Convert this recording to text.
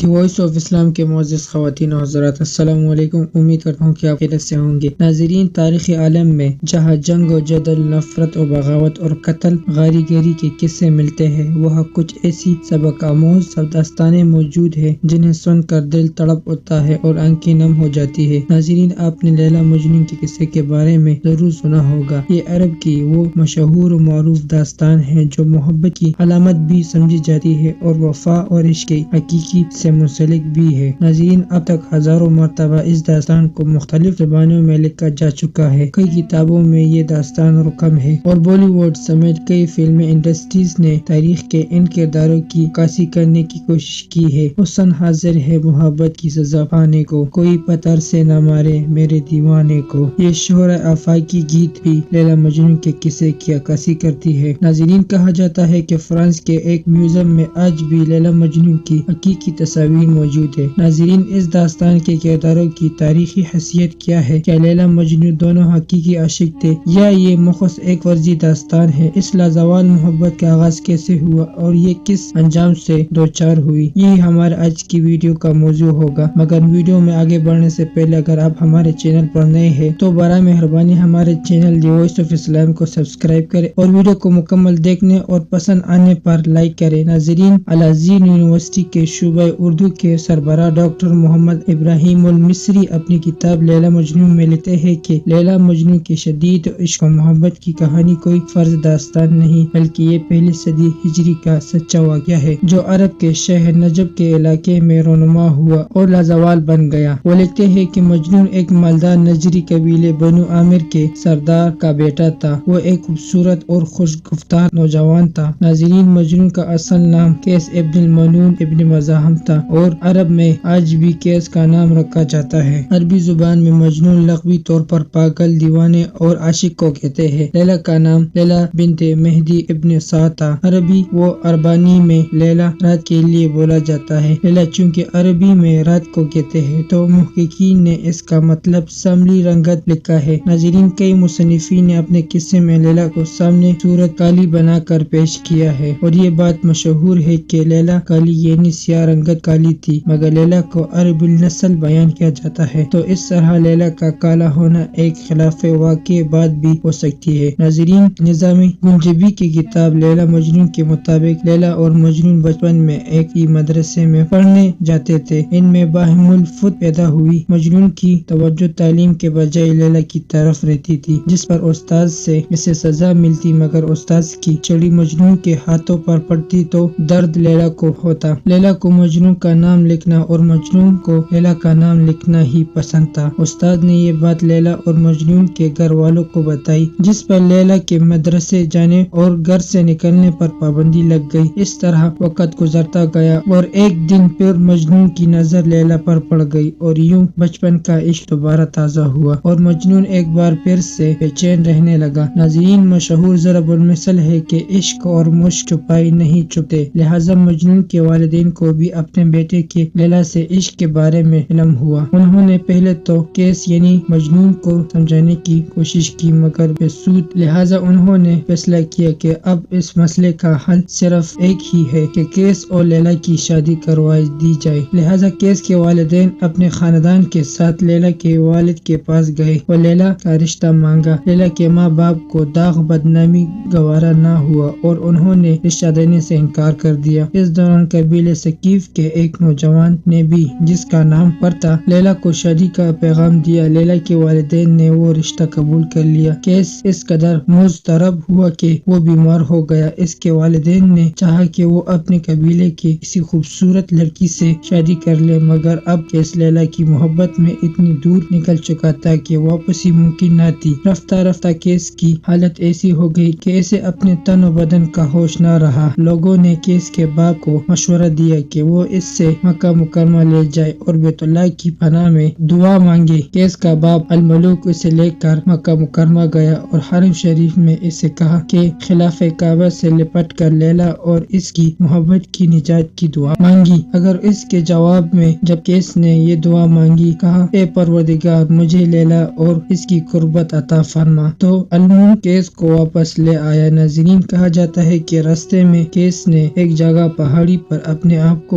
The voice of اسلام کے معزز خواتین و حضرات، السلام علیکم۔ امید کرتا ہوں کہ آپ خیریت سے ہوں گے۔ ناظرین، تاریخ عالم میں جہاں جنگ و جدل، نفرت و بغاوت اور قتل غاری گری کے قصے ملتے ہیں، وہاں کچھ ایسی سبق آموز داستانیں موجود ہیں جنہیں سن کر دل تڑپ اٹھتا ہے اور آنکھیں نم ہو جاتی ہے۔ ناظرین، آپ نے لیلا مجنون کے قصے کے بارے میں ضرور سنا ہوگا۔ یہ عرب کی وہ مشہور و معروف داستان ہے جو محبت کی علامت بھی سمجھی جاتی ہے اور وفا اور عشق کی حقیقی سے منسلک بھی ہے۔ ناظرین، اب تک ہزاروں مرتبہ اس داستان کو مختلف زبانوں میں لکھا جا چکا ہے۔ کئی کتابوں میں یہ داستان رقم ہے اور بالی ووڈ سمیت کئی فلم انڈسٹریز نے تاریخ کے ان کرداروں کی عکاسی کرنے کی کوشش کی ہے۔ حسن حاضر ہے محبت کی سزا پانے کو، کوئی پتھر سے نہ مارے میرے دیوانے کو۔ یہ شعر آفاقی گیت بھی لیلا مجنون کے قصے کی عکاسی کرتی ہے۔ ناظرین، کہا جاتا ہے کہ فرانس کے ایک میوزیم میں آج بھی لیلا مجنون کی حقیقی تصاویر موجود ہے۔ ناظرین، اس داستان کے کرداروں کی تاریخی حیثیت کیا ہے؟ کیا لیلا مجنون دونوں حقیقی عاشق تھے یا یہ مخصوص ایک فرضی داستان ہے؟ اس لازوال محبت کا آغاز کیسے ہوا اور یہ کس انجام سے دوچار ہوئی؟ یہی ہمارے آج کی ویڈیو کا موضوع ہوگا۔ مگر ویڈیو میں آگے بڑھنے سے پہلے اگر آپ ہمارے چینل پر نئے ہیں تو برائے مہربانی ہمارے چینل دی وائس آف اسلام کو سبسکرائب کریں اور ویڈیو کو مکمل دیکھنے اور پسند آنے پر لائک کریں۔ ناظرین، الازہر یونیورسٹی کے شعبہ اردو کے سربراہ ڈاکٹر محمد ابراہیم المصری اپنی کتاب لیلا مجنون میں لکھتے ہیں کہ لیلا مجنون کی شدید عشق و محبت کی کہانی کوئی فرض داستان نہیں بلکہ یہ پہلی صدی ہجری کا سچا واقعہ ہے جو عرب کے شہر نجب کے علاقے میں رونما ہوا اور لازوال بن گیا۔ وہ لکھتے ہیں کہ مجنون ایک مالدار نجری قبیلے بنو عامر کے سردار کا بیٹا تھا۔ وہ ایک خوبصورت اور خوش گفتار نوجوان تھا۔ ناظرین، مجنون کا اصل نام قیس ابن المنون ابن مزاحم تھا اور عرب میں آج بھی قیس کا نام رکھا جاتا ہے۔ عربی زبان میں مجنون لغوی طور پر پاگل، دیوانے اور عاشق کو کہتے ہیں۔ لیلا کا نام لیلا بنت مہدی ابن سعد تھا۔ عربی و عربانی میں لیلا رات کے لیے بولا جاتا ہے۔ لیلا چونکہ عربی میں رات کو کہتے ہیں تو محققین نے اس کا مطلب سملی رنگت لکھا ہے۔ ناظرین، کئی مصنفین نے اپنے قصے میں لیلا کو سامنے صورت کالی بنا کر پیش کیا ہے اور یہ بات مشہور ہے کہ لیلا کالی یعنی سیاہ رنگت کالی تھی، مگر لیلا کو عرب النسل بیان کیا جاتا ہے تو اس طرح لیلا کا کالا ہونا ایک خلاف واقع بات بھی ہو سکتی ہے۔ ناظرین، نظام گنجبی کی کتاب لیلا مجنون کے مطابق لیلا اور مجنون بچپن میں ایک ہی مدرسے میں پڑھنے جاتے تھے۔ ان میں باہم الفت پیدا ہوئی۔ مجنون کی توجہ تعلیم کے بجائے لیلا کی طرف رہتی تھی جس پر استاد سے اسے سزا ملتی، مگر استاد کی چھڑی مجنون کے ہاتھوں پر پڑتی تو درد لیلا کو ہوتا۔ لیلا کو مجنون کا نام لکھنا اور مجنون کو لیلا کا نام لکھنا ہی پسند تھا۔ استاد نے یہ بات لیلا اور مجنون کے گھر والوں کو بتائی جس پر لیلا کے مدرسے جانے اور گھر سے نکلنے پر پابندی لگ گئی۔ اس طرح وقت گزرتا گیا اور ایک دن پھر مجنون کی نظر لیلا پر پڑ گئی اور یوں بچپن کا عشق دوبارہ تازہ ہوا اور مجنون ایک بار پھر سے بے چین رہنے لگا۔ ناظرین، مشہور ضرب المثل ہے کہ عشق اور مشق چھپائی نہیں چھپتے، لہذا مجنون کے والدین کو بھی اپنے بیٹے کے لیلا سے عشق کے بارے میں علم ہوا۔ انہوں نے پہلے تو قیس یعنی مجنون کو سمجھانے کی کوشش کی مگر بے سود، لہذا انہوں نے فیصلہ کیا کہ اب اس مسئلے کا حل صرف ایک ہی ہے کہ قیس اور لیلا کی شادی کروا دی جائے۔ لہذا قیس کے والدین اپنے خاندان کے ساتھ لیلا کے والد کے پاس گئے اور لیلا کا رشتہ مانگا۔ لیلا کے ماں باپ کو داغ بدنامی گوارا نہ ہوا اور انہوں نے رشتہ دینے سے انکار کر دیا۔ اس دوران قبیلے ثقیف کے ایک نوجوان نے بھی جس کا نام پر تھا لیلا کو شادی کا پیغام دیا۔ لیلا کے والدین نے وہ رشتہ قبول کر لیا۔ قیس اس قدر مضطرب ہوا کہ وہ بیمار ہو گیا۔ اس کے والدین نے چاہا کہ وہ اپنے قبیلے کی کسی خوبصورت لڑکی سے شادی کر لے مگر اب قیس لیلا کی محبت میں اتنی دور نکل چکا تھا کہ واپسی ممکن نہ تھی۔ رفتہ رفتہ قیس کی حالت ایسی ہو گئی کہ اسے اپنے تن و بدن کا ہوش نہ رہا۔ لوگوں نے قیس کے باپ کو مشورہ دیا کہ وہ اس سے مکہ مکرمہ لے جائے اور بیت اللہ کی پناہ میں دعا مانگے۔ قیس کا باپ الملوک اسے لے کر مکہ مکرمہ گیا اور حرم شریف میں اسے کہا کہ خلاف کعبہ سے لپٹ کر لیلا اور اس کی محبت کی نجات کی دعا مانگی۔ اگر اس کے جواب میں جب قیس نے یہ دعا مانگی، کہا اے پروردگار مجھے لیلا اور اس کی قربت عطا فرما، تو الملوک قیس کو واپس لے آیا۔ ناظرین، کہا جاتا ہے کہ راستے میں قیس نے ایک جگہ پہاڑی پر اپنے آپ کو